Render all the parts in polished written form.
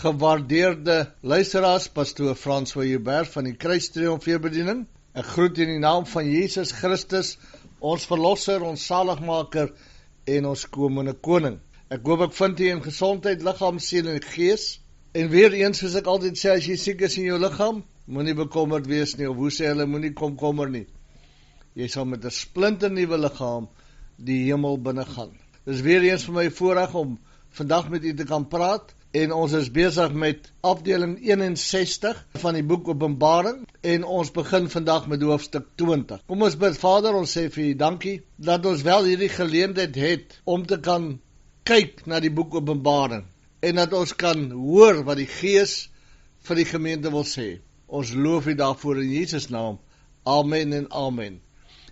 Gewaardeerde luisteraars, pastoor François Joubert van die Kruistriomfeerbediening. Ek groet in die naam van Jesus Christus, ons verlosser, ons saligmaker en ons komende koning. Ek hoop ek vind u in gesondheid, liggaam, siel en gees. En weer eens, soos ek altyd sê, as jy siek is in jou liggaam, moenie bekommerd wees nie, of hoe sê hulle, moenie komkommer nie. Jy sal met 'n splinternuwe liggaam die hemel binne gaan. Dis weer eens vir my voorreg om vandag met u te kan praat. En ons is besig met afdeling 61 van die boek Openbaring en ons begin vandag met hoofstuk 20. Kom ons bid. Vader, ons sê vir u dankie dat ons wel hierdie geleentheid het om te kan kyk na die boek Openbaring en dat ons kan hoor wat die Gees vir die gemeente wil sê. Ons loof u daarvoor in Jesus naam. Amen en amen.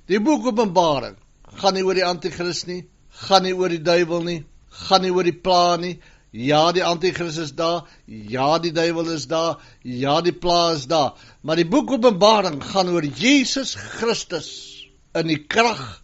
Die boek Openbaring gaan nie oor die Antichrist nie, gaan nie oor die duiwel nie, gaan nie oor die pla nie. Ja, die Antichrist is daar, ja, die duiwel is daar, ja, die pla is daar, maar die boek Openbaring gaan oor Jesus Christus in die krag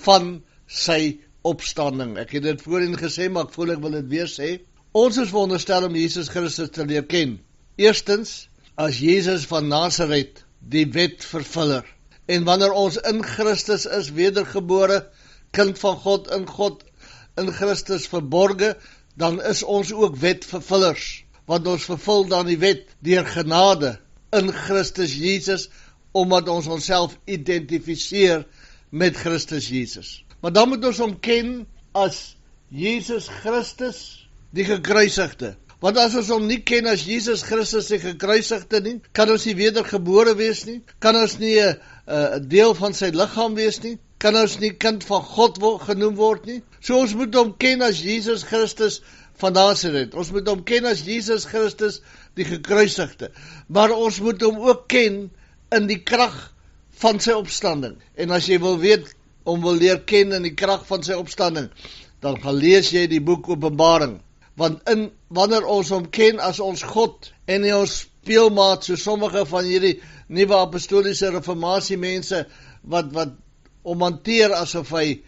van sy opstanding. Ek het dit voorheen gesê, maar ek voel ek wil dit weer sê. Ons is veronderstel om Jesus Christus te leer ken. Eerstens, as Jesus van Nazareth, die wetvervuller. En wanneer ons in Christus is, wedergebore, kind van God, in Christus verborge, dan is ons ook wetvervullers, want ons vervul dan die wet deur genade in Christus Jesus, omdat ons onsself identifiseer met Christus Jesus. Maar dan moet ons hom ken as Jesus Christus, die gekruisigde. Want as ons hom nie ken as Jesus Christus die gekruisigde nie, kan ons nie wedergebore wees nie, kan ons nie 'n deel van sy liggaam wees nie, kan ons nie kind van God genoem word nie. So ons moet hom ken as Jesus Christus van Nazareth. Ons moet hom ken as Jesus Christus die gekruisigde. Maar ons moet hom ook ken in die krag van sy opstanding. En as jy wil weet, wil leer ken in die krag van sy opstanding, dan gaan lees jy die boek Openbaring. Want wanneer ons hom ken as ons God en nie ons speelmaat, so sommige van hierdie nuwe apostoliese reformatie mense wat om hanteer asof hy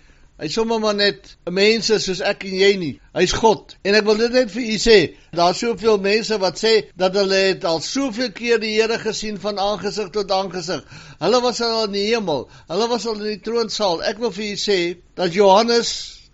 sommer maar net mense soos ek en jy nie. Hy's God. En ek wil dit net vir u sê, daar is soveel mense wat sê dat hulle het al soveel keer die Here gesien van aangesig tot aangesig. Hulle was al in die hemel, hulle was al in die troonsaal. Ek wil vir u sê dat Johannes,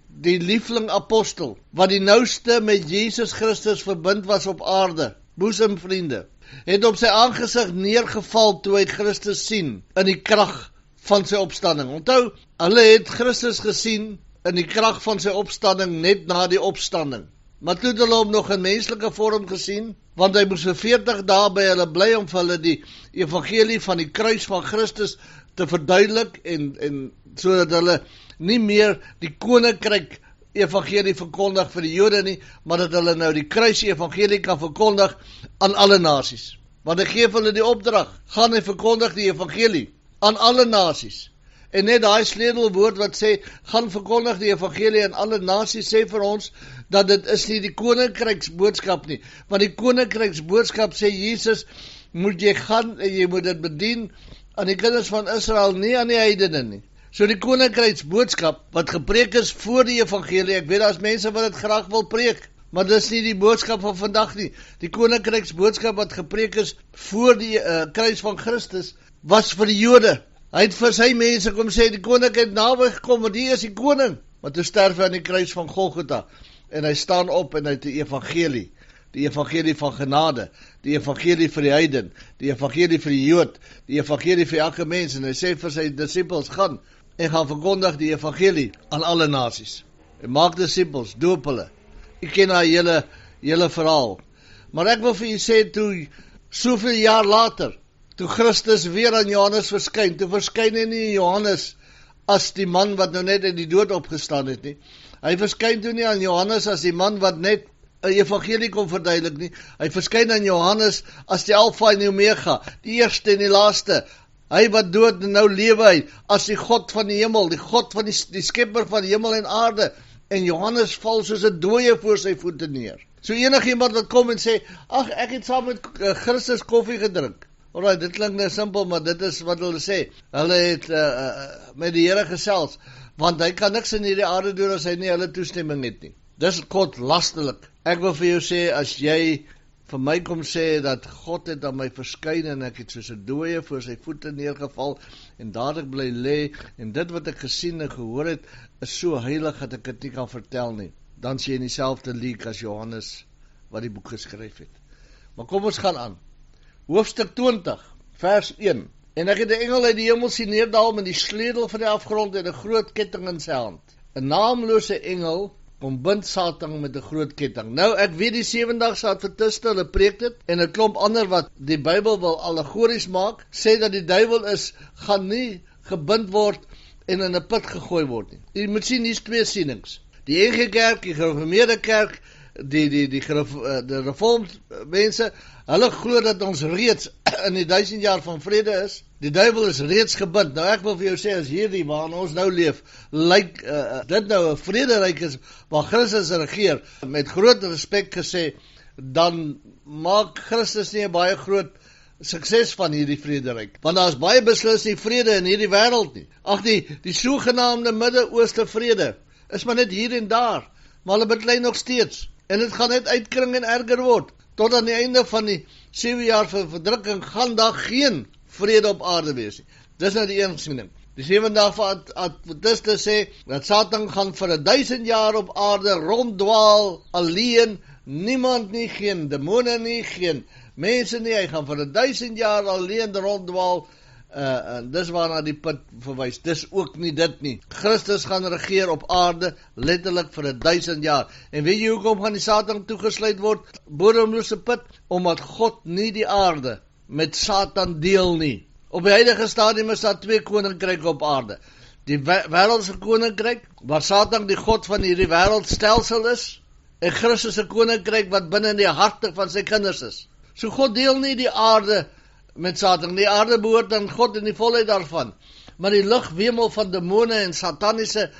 die liefling apostel, wat die nouste met Jesus Christus verbind was op aarde, boesemvriende, het op sy aangesig neergeval toe hy Christus sien in die krag van sy opstanding. Onthou, hulle het Christus gesien in die krag van sy opstanding net na die opstanding. Maar toe het hulle hom nog in menslike vorm gesien, want hy moes vir 40 dae by hulle bly om vir hulle die evangelie van die kruis van Christus te verduidelik en sodat hulle nie meer die koninkryk evangelie verkondig vir die Jode nie, maar dat hulle nou die kruis evangelie kan verkondig aan alle nasies. Want hy gee vir hulle die opdrag, gaan en verkondig die evangelie aan alle nasies. En net daai sleutelwoord wat sê, gaan verkondig die evangelie aan alle nasies, sê vir ons, dat dit is nie die koninkryksboodskap nie. Want die koninkryksboodskap sê Jesus, moet jy gaan en jy moet dit bedien aan die kinders van Israel, nie aan die heidene nie. So die koninkryksboodskap wat gepreek is voor die evangelie, ek weet daar's mense wat dit graag wil preek, maar dis nie die boodskap van vandag nie. Die koninkryksboodskap wat gepreek is voor die kruis van Christus, was vir die Jode. Hy het vir sy mense kom sê, die koning het naby gekom, want die is die koning. Maar toe sterf hy aan die kruis van Golgotha, en hy staan op en hy het die evangelie van genade, die evangelie vir die heiden, die evangelie vir die Jood, die evangelie vir elke mens, en hy sê vir sy disciples, gaan verkondig die evangelie aan alle nasies, en maak disciples, doop hulle. Ek ken hy hele verhaal. Maar ek wil vir u sê, toe soveel jaar later, toe Christus weer aan Johannes verskyn, toe verskyn hy nie Johannes as die man wat nou net uit die dood opgestaan het nie. Hy verskyn toe nie aan Johannes as die man wat net 'n evangelie kon verduidelik nie. Hy verskyn aan Johannes as die Alfa en die Omega, die eerste en die laaste. Hy wat dood en nou lewe hy, as die God van die hemel, die God van die skepper van hemel en aarde. En Johannes val soos 'n dooie voor sy voete neer. So enigiemand wat kom en sê, ag, ek het saam met Christus koffie gedrink. Alright, dit klink nou simpel, maar dit is wat hulle sê. Hulle het met die Here gesels, want hy kan niks in hierdie aarde doen as hy nie hulle toestemming het nie. Dis God lastelik. Ek wil vir jou sê, as jy vir my kom sê dat God het aan my verskyn en ek het soos 'n dooie voor sy voete neergeval en dadelik bly lê en dit wat ek gesien en gehoor het is so heilig dat ek dit nie kan vertel nie. Dan sê jy in dieselfde liek as Johannes wat die boek geskryf het. Maar kom ons gaan aan. Hoofstuk 20, vers 1. En ek het 'n engel uit die hemel sien neerdal met die sleutel van die afgrond en 'n groot ketting in sy hand. 'n Naamlose engel om bind Satan met 'n groot ketting. Nou, ek weet die 7-dagse adventiste, hulle preek dit, en 'n klomp ander wat die Bybel wil allegories maak, sê dat die duiwel gaan nie gebind word en in 'n put gegooi word nie. Jy moet sien, hier's twee sienings. Die NG Kerk, die gereformeerde kerk, die reformed mense, hulle glo dat ons reeds in die 1000 jaar van vrede is. Die duiwel is reeds gebind. Nou ek wil vir jou sê, as hierdie waarin ons nou leef, lyk dit nou 'n vrederyk is, waar Christus regeer, met groot respek gesê, dan maak Christus nie 'n baie groot sukses van hierdie vrederyk. Want daar is baie beslis nie vrede in hierdie wêreld nie. Ag, die sogenaamde Midde-Ooste vrede, is maar net hier en daar, maar hulle beklei nog steeds. En dit gaan net uitkring en erger word. Tot aan die einde van die 7 jaar van verdrukking gaan daar geen vrede op aarde wees nie. Dis nou die een siening. Die 7 dae van Adventiste sê dat Satan gaan vir 1000 jaar op aarde ronddwaal, alleen, niemand nie, geen demone nie, geen mense nie, hy gaan vir 1000 jaar alleen ronddwaal, en dis waarna die put verwys. Dis ook nie dit nie. Christus gaan regeer op aarde letterlik vir 1000 jaar. En weet jy hoekom gaan die Satan toegesluit word? Bodemlose put, omdat God nie die aarde met Satan deel nie. Op die huidige stadium is daar 2 koninkryke op aarde. Die wêreldse koninkryk, waar Satan die god van hierdie wêreldstelsel is, en Christus se koninkryk wat binne in die harte van sy kinders is. So God deel nie die aarde met Satan. Die aarde behoort aan God in die volheid daarvan. Maar die lug wemel van demone en sataniese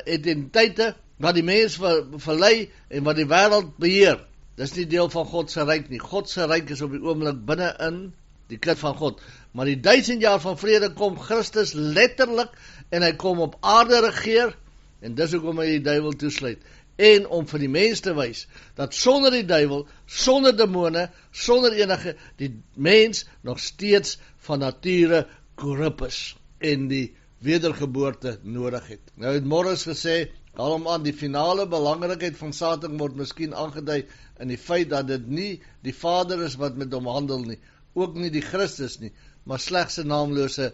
identiteite wat die mens verlei en wat die wêreld beheer. Dis nie deel van God se ryk nie. God se ryk is op die oomblik binne in die kind van God. Maar die 1000 jaar van vrede kom Christus letterlik en hy kom op aarde regeer en dis hoekom hy die duiwel toesluit. En om vir die mens te wys dat sonder die duiwel, sonder demone, sonder enige, die mens nog steeds van nature korrup is en die wedergeboorte nodig het. Nou het Morris gesê, alom aan die finale belangrikheid van Satan word miskien aangedui in die feit dat dit nie die Vader is wat met hom handel nie, ook nie die Christus nie, maar slegs 'n naamlose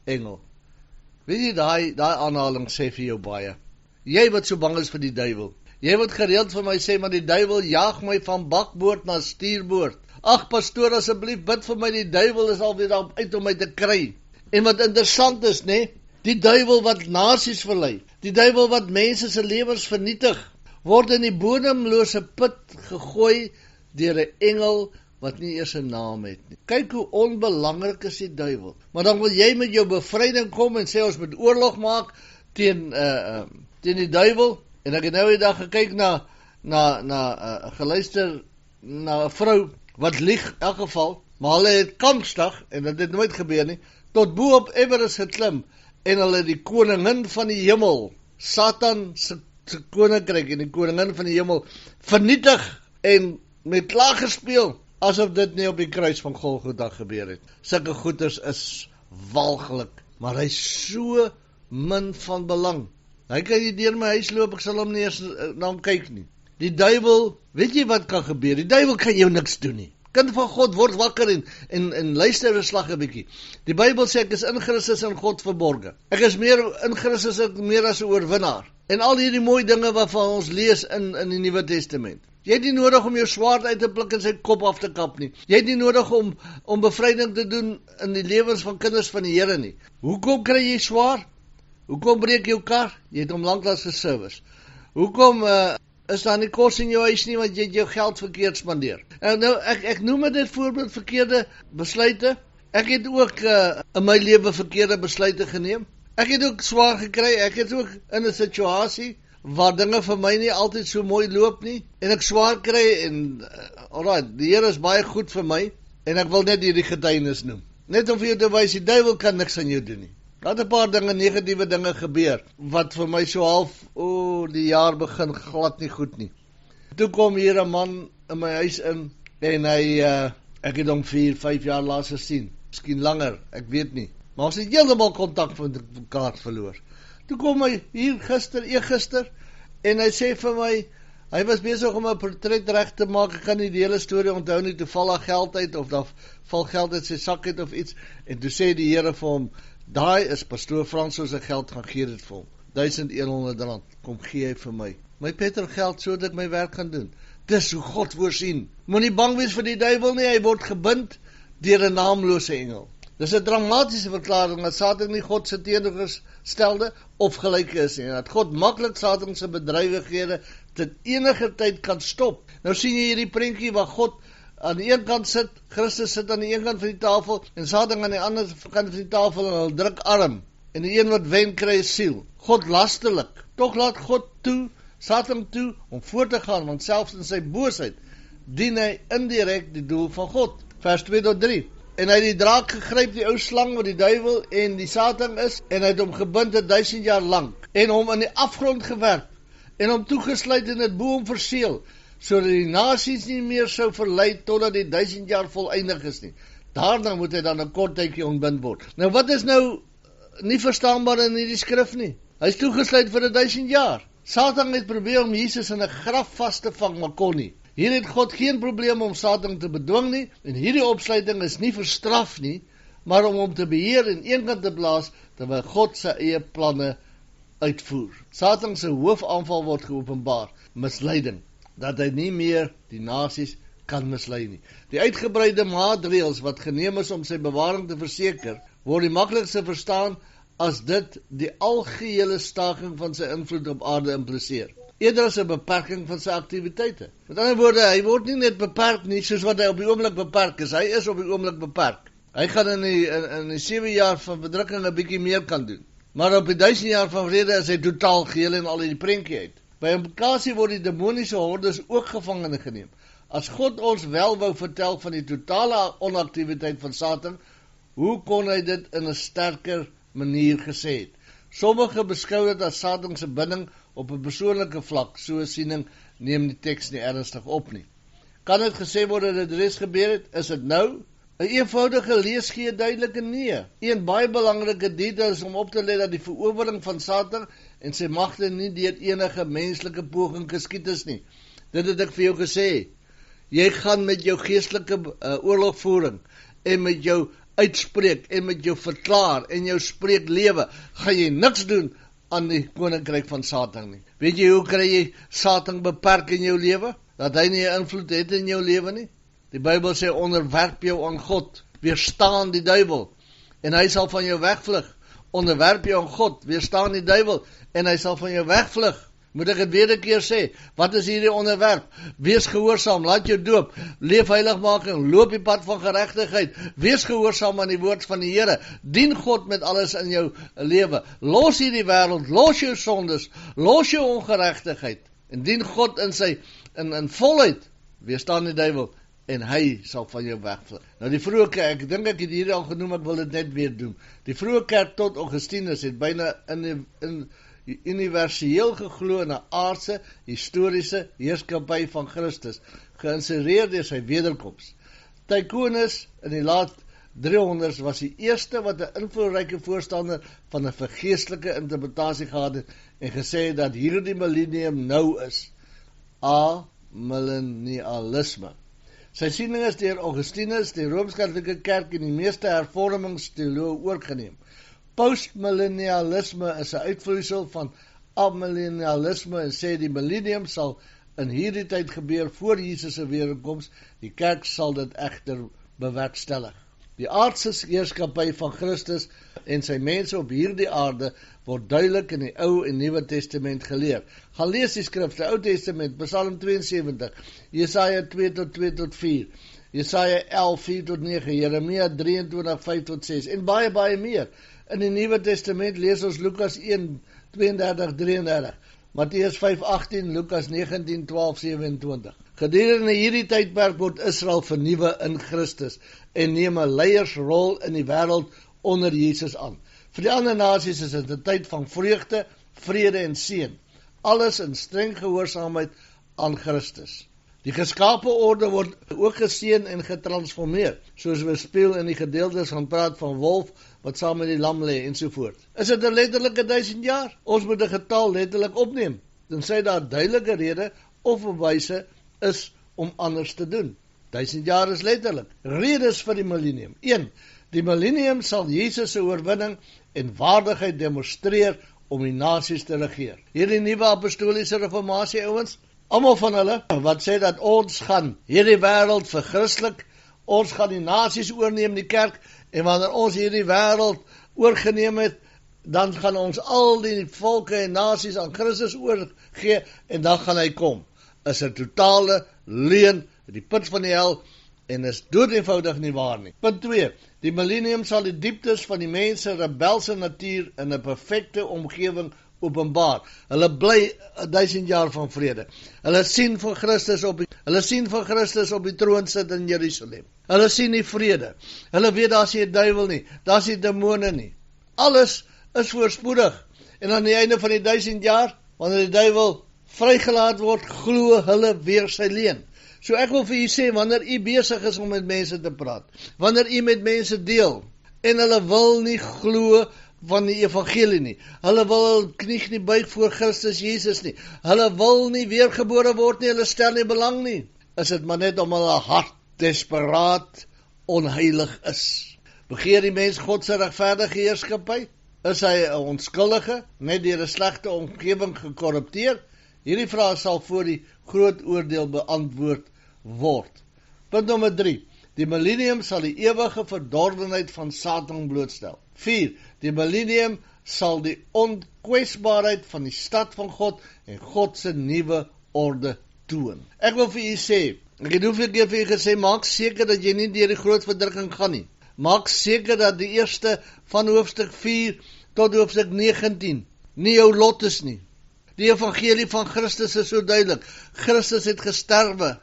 engel. Weet jy, daai aanhaling sê vir jou baie. Jy wat so bang is vir die duiwel. Jy wat gereeld vir my sê, maar die duiwel jaag my van bakboord na stuurboord. Ag pastoor, asseblief bid vir my, die duiwel is alweer uit om my te kry. En wat interessant is, die duiwel wat nasies verlei, die duiwel wat mense se lewens vernietig, word in die bodemlose put gegooi deur 'n engel wat nie eers 'n naam het nie. Kyk hoe onbelangrik is die duiwel. Maar dan wil jy met jou bevryding kom en sê ons moet oorlog maak teen die duiwel. En ek het nou die dag gekyk geluister na 'n vrou wat lieg in elk geval, maar hulle het kampsdag, en dit het nooit gebeur nie, tot bo op Everest geklim, en hulle die koningin van die hemel, Satan se koninkryk en die koningin van die hemel, vernietig en met klaar gespeel, asof dit nie op die kruis van Golgotha gebeur het. Sulke goeters is walglik, maar hy is so min van belang. Hy kan nie deur my huis loop, ek sal hom nie eens na hom kyk nie. Die duiwel, weet jy wat kan gebeur? Die duiwel kan jou niks doen nie. Kind van God, word wakker en luister 'n slag 'n bietjie. Die Bybel sê ek is in Christus in God verborge. Ek is meer in Christus, ek meer as 'n oorwinnaar. En al hierdie mooi dinge waarvan ons lees in die Nuwe Testament. Jy het nie nodig om jou swaard uit te pluk en sy kop af te kap nie. Jy het nie nodig om bevryding te doen in die lewens van kinders van die Here nie. Hoekom kry jy swaar? Hoekom breek jou kar? Jy het hom lanklaas geservice. Hoekom is daar nie kos in jou huis nie, want jy het jou geld verkeerd spandeer? En nou, ek noem dit voorbeeld verkeerde besluite. Ek het ook in my lewe verkeerde besluite geneem. Ek het ook swaar gekry. Ek het ook in 'n situasie waar dinge vir my nie altyd so mooi loop nie, en ek swaar kry, en alright, die Here is baie goed vir my, en ek wil net hierdie getuienis noem. Net om vir jou te wys, die duiwel kan niks aan jou doen nie. Laat 'n paar dinge, negatiewe dinge gebeur, wat vir my so half, die jaar begin glad nie goed nie. Toe kom hier 'n man in my huis in, En ek het hom 4, 5 jaar laas gesien. Miskien langer, ek weet nie. Maar ons het heeltemal kontak met mekaar verloor. Toe kom hy hier eergister, en hy sê vir my, hy was besig om 'n portret reg te maak, ek kan nie die hele storie onthou nie, toe val daar geld uit, of daar val geld uit sy sak uit of iets, en toe sê die Here vir hom, daai is pastoor Frans se geld, gaan gee dit vir hom, R1100, kom gee hy vir my. My petrolgeld sodat ek my werk gaan doen. Dis hoe God voorsien. Moenie bang wees vir die duiwel nie, hy word gebind deur 'n naamlose engel. Dis 'n dramatiese verklaring dat Satan nie God se teenoorgestelde of gelyke is nie, en dat God maklik Satan se bedrywighede tot enige tyd kan stop. Nou sien jy hierdie prentjie waar God aan die een kant sit, Christus sit aan die een kant van die tafel, en Satan aan die ander kant van die tafel, en hy druk arm, en die een wat wen kry is siel. God lasterlik, tog laat God toe, Satan toe, om voort te gaan, want selfs in sy boosheid, dien hy indirek die doel van God. Vers 2-3. En hy het die draak gegryp, die ou slang wat die duiwel en die Satan is, en hy het hom gebind 1000 jaar lang, en hom in die afgrond gewerp, en hom toegesluit en het bo hom verseël, sodat die nasies nie meer sou verlei totdat die 1000 jaar voleindig is nie. Daarna moet hy dan 'n kort tydjie ontbind word. Nou wat is nou nie verstaanbaar in hierdie skrif nie? Hy is toegesluit vir 1000 jaar. Satan het probeer om Jesus in 'n graf vas te vang, maar kon nie. Hier het God geen probleem om Satan te bedwing nie, en hierdie opsluiting is nie vir straf nie, maar om hom te beheer en eenkant te blaas, terwyl God sy eie planne uitvoer. Satan se hoofaanval word geopenbaar, misleiding, dat hy nie meer die nasies kan mislei nie. Die uitgebreide maatreëls wat geneem is om sy bewaring te verseker, word die maklikste verstaan as dit die algehele staking van sy invloed op aarde impliseer. Eerder as 'n beperking van sy aktiwiteite. Met ander woorde, hy word nie net beperk nie, soos wat hy op die oomblik beperk is. Hy is op die oomblik beperk. Hy gaan in die 7 jaar van bedrukking 'n bietjie meer kan doen. Maar op die 1000 jaar van vrede is hy totaal geheel en al die prentjie uit. By implikasie word die demoniese hordes ook gevangene geneem. As God ons wel wou vertel van die totale onaktiwiteit van Satan, hoe kon hy dit in 'n sterker manier gesê het? Sommige beskou dit as Satan se binding op 'n persoonlike vlak, so 'n siening neem die teks nie ernstig op nie. Kan dit gesê word dat dit reeds gebeur het? Is dit nou? 'n eenvoudige lees gee duidelike nee. Een baie belangrike detail is om op te let dat die verowering van Satan en sy magte nie deur enige menslike poging geskied is nie. Dit het ek vir jou gesê. Jy gaan met jou geestelike oorlogvoering en met jou uitspreek en met jou verklaar en jou spreek lewe, gaan jy niks doen aan die koninkryk van Satan nie. Weet jy hoe kry jy Satan beperk in jou lewe? Dat hy nie 'n invloed het in jou lewe nie? Die Bybel sê onderwerp jou aan God, weerstaan die duiwel en hy sal van jou wegvlug. Onderwerp jou aan God, weerstaan die duiwel en hy sal van jou wegvlug. Moet ek het weer 'n keer sê, wat is hierdie onderwerp? Wees gehoorsaam, laat jou doop, leef heiligmaking, loop die pad van geregtigheid, wees gehoorsaam aan die woord van die Here, dien God met alles in jou lewe, los hierdie wêreld, los jou sondes, los jou ongeregtigheid, en dien God in volheid, weerstaan die duiwel, en hy sal van jou wegvlug. Nou die vroeë kerk, ek dink ek het hierdie al genoem, ek wil dit net weer doen. Die vroeë kerk tot Augustinus het byna universeel geglo in 'n aardse, historiese heerskappy van Christus, geïnspireer deur sy wederkoms. Tychonus in die laat 300s was die eerste wat 'n invloedryke voorstander van 'n vergeestelike interpretasie gehad het en gesê het dat hierdie millennium nou is. Amillennialisme. Sy siening is deur Augustinus, die Rooms-Katolieke Kerk en die meeste hervormingsteoloë oorgeneem. Postmillennialisme is 'n uitvloeisel van amillennialisme en sê die millennium sal in hierdie tyd gebeur voor Jesus se wederkoms. Die kerk sal dit egter bewerkstellig. Die aardse heerskappy van Christus en sy mense op hierdie aarde word duidelik in die Ou en Nuwe Testament geleer. Gaan lees die skrifte, Ou Testament, Psalm 72, Jesaja 2:2-4, Jesaja 11:4-9, Jeremia 23:5-6 en baie meer. In die Nuwe Testament lees ons Lukas 1:32-33, Matteus 5:18, Lukas 19:12-27. Gedurende hierdie tydperk word Israel vernuwe in Christus en neem 'n leiersrol in die wêreld onder Jesus aan. Vir die ander nasies is dit 'n tyd van vreugde, vrede en seën, alles in streng gehoorsaamheid aan Christus. Die geskape orde word ook geseën en getransformeer, soos we speel in die gedeeltes gaan praat van wolf, wat saam met die lam lê, ensovoort. Is dit 'n letterlike 1000 jaar? Ons moet 'n getal letterlik opneem, tensy daar duidelike rede of bewyse is om anders te doen. 1000 jaar is letterlik. Redes vir die millennium. 1. Die millennium sal Jesus se oorwinning en waardigheid demonstreer om die nasies te regeer. Hierdie nuwe apostoliese reformatie ouens, almal van hulle wat sê dat ons gaan hierdie wêreld verchristelik, ons gaan die nasies oorneem, die kerk, en wanneer ons hierdie wêreld oorgeneem het, dan gaan ons al die volke en nasies aan Christus oorgee, en dan gaan hy kom. Is 'n totale leuen, die put van die hel, en is doodeenvoudig nie waar nie. Punt 2. Die millennium sal die dieptes van die mense rebelse natuur in 'n perfekte omgewing openbaar. Hulle bly 1000 jaar van vrede. Hulle sien van Christus op die troon sit in Jerusalem. Hulle sien die vrede. Hulle weet daar's nie 'n duiwel nie, daar's nie demone nie. Alles is voorspoedig. En aan die einde van die 1000 jaar, wanneer die duiwel vrygelaat word, glo hulle weer sy leuen. So ek wil vir u sê, wanneer u besig is om met mense te praat, wanneer u met mense deel, en hulle wil nie glo van die evangelie nie, hulle wil knie nie buig voor Christus Jesus nie, hulle wil nie weergebore word nie, hulle stel nie belang nie, is dit maar net om hulle hart desperaat onheilig is. Begeer die mens God se regverdige heerskappy? Is hy 'n onskuldige, net deur 'n slegte omgewing gekorrupteer? Hierdie vraag sal voor die groot oordeel beantwoord word. Punt nommer 3. Die millennium sal die ewige verdorwenheid van Satan blootstel. 4. Die millennium sal die onkwesbaarheid van die stad van God en God se nuwe orde toon. Ek wil vir u sê, ek het hoeveel keer vir u gesê, maak seker dat jy nie deur die groot verdrukking gaan nie. Maak seker dat die eerste van hoofstuk 4 tot hoofstuk 19 nie jou lot is nie. Die evangelie van Christus is so duidelik. Christus het gesterwe.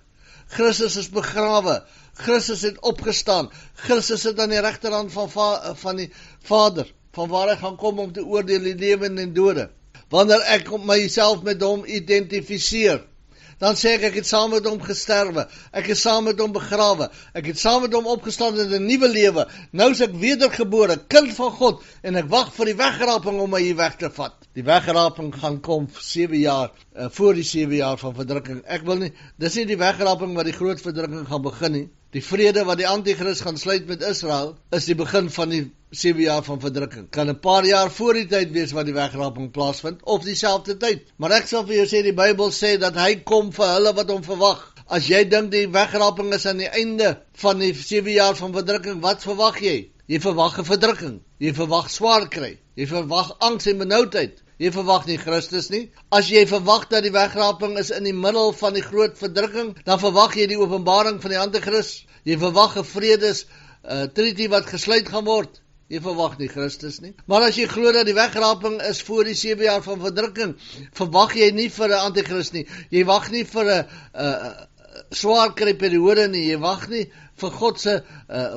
Christus is begrawe. Christus het opgestaan. Christus sit aan die regterhand van die Vader, van waar hy gaan kom om te oordeel die lewenden en dode. Wanneer ek myself met hom identifiseer, dan sê ek het saam met hom gesterwe, ek het saam met hom begrawe, ek het saam met hom opgestaan in 'n nuwe lewe. Nou is ek wedergebore, kind van God, en ek wag vir die wegraping om my hier weg te vat. Die wegraping gaan kom 7 jaar, voor die 7 jaar van verdrukking. Ek wil nie, dis nie die wegraping wat die groot verdrukking gaan begin nie. Die vrede wat die antichrist gaan sluit met Israel, is die begin van die 7 jaar van verdrukking. Kan 'n paar jaar voor die tyd wees wat die wegraping plaasvind, of dieselfde tyd. Maar ek sal vir jou sê, die Bybel sê dat hy kom vir hulle wat hom verwag. As jy dink die wegraping is aan die einde van die 7 jaar van verdrukking, wat verwag jy? Jy verwag 'n verdrukking. Jy verwag swaar kry. Jy verwag angs en benoudheid. Jy verwag nie Christus nie. As jy verwag dat die wegraping is in die middel van die groot verdrukking, dan verwag jy die openbaring van die antichrist. Jy verwag 'n vredes treaty wat gesluit gaan word. Jy verwag nie Christus nie. Maar as jy glo dat die wegraping is voor die 7 jaar van verdrukking, verwag jy nie vir 'n antichrist nie. Jy wag nie vir 'n swaar kry periode nie. Jy wag nie vir God se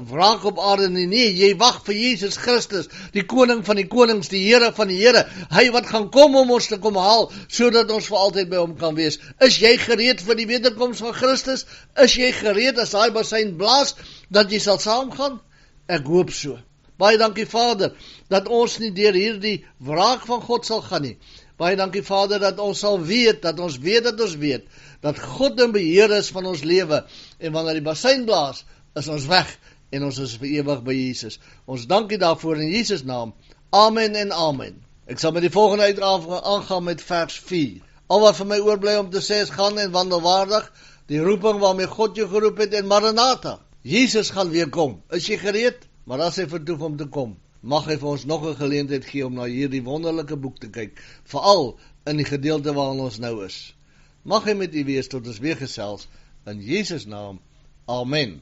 wraak op aarde nie. Nee, jy wag vir Jesus Christus, die koning van die konings, die Here van die Here. Hy wat gaan kom om ons te kom haal, sodat ons vir altyd by hom kan wees. Is jy gereed vir die wederkoms van Christus? Is jy gereed as hy basyn blaas, dat jy sal saamgaan? Ek hoop so. Baie dankie Vader, dat ons nie deur hierdie wraak van God sal gaan nie. Baie dankie Vader, dat ons sal weet, dat ons weet, dat God in beheer is van ons lewe, en wanneer die basyn blaas, is ons weg, en ons is vir ewig by Jesus. Ons dankie daarvoor in Jesus naam. Amen en amen. Ek sal met die volgende uitdraf aangaan met vers 4. Al wat vir my oorbly om te sê is, gaan en wandel waardig, die roeping waarmee God jou geroep het, en Maranatha. Jesus gaan weer kom. Is jy gereed? Maar as hy vertoef om te kom, mag hy vir ons nog 'n geleentheid gee om na hierdie wonderlike boek te kyk, veral in die gedeelte waarin ons nou is. Mag hy met u wees tot ons weer gesels, in Jesus naam, amen.